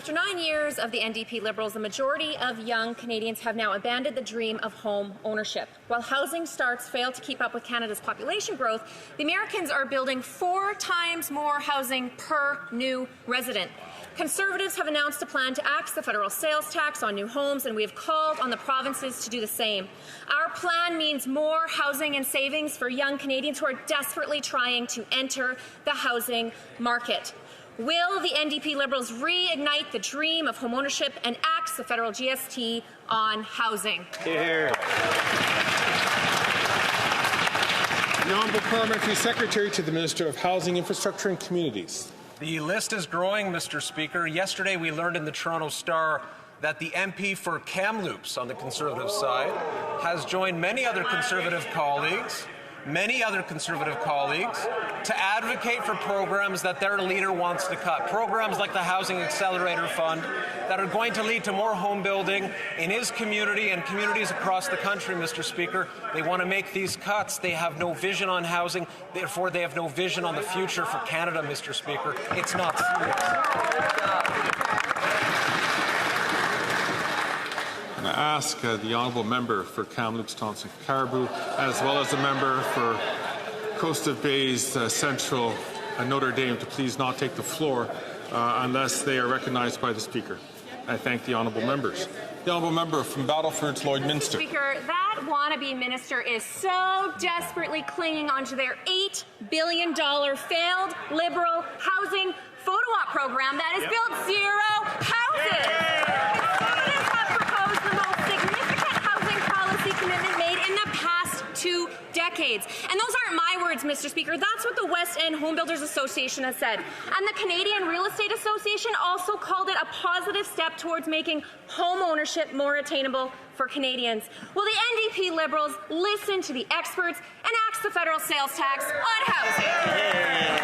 After 9 years of the NDP-Liberals, the majority of young Canadians have now abandoned the dream of home ownership. While housing starts fail to keep up with Canada's population growth, the Americans are building 4 times more housing per new resident. Conservatives have announced a plan to axe the federal sales tax on new homes, and we have called on the provinces to do the same. Our plan means more housing and savings for young Canadians who are desperately trying to enter the housing market. Will the NDP-Liberals reignite the dream of homeownership and axe the federal GST on housing? Here. The Honourable Parliamentary Secretary to the Minister of Housing, Infrastructure and Communities. The list is growing, Mr. Speaker. Yesterday we learned in the Toronto Star that the MP for Kamloops on the Conservative side has joined many other Conservative colleagues to advocate for programs that their leader wants to cut. Programs like the Housing Accelerator Fund that are going to lead to more home building in his community and communities across the country, Mr. Speaker. They want to make these cuts. They have no vision on housing. Therefore, they have no vision on the future for Canada, Mr. Speaker. It's not serious. And I ask the Honourable Member for Kamloops, Thompson Caribou, as well as the member for Coast of Bays, Central, and Notre Dame to please not take the floor unless they are recognized by the Speaker. I thank the Honourable Members. The Honourable Member from Battleford, Lloydminster. Speaker, that wannabe minister is so desperately clinging onto their $8 billion failed Liberal housing photo op program that has built 0 houses. Conservatives have proposed the most significant housing policy commitment made in the past 2 decades. And those aren't my words, Mr. Speaker. That's what the West End Home Builders Association has said. And the Canadian Real Estate Association also called it a positive step towards making home ownership more attainable for Canadians. Will the NDP-Liberals listen to the experts and axe the federal sales tax on housing?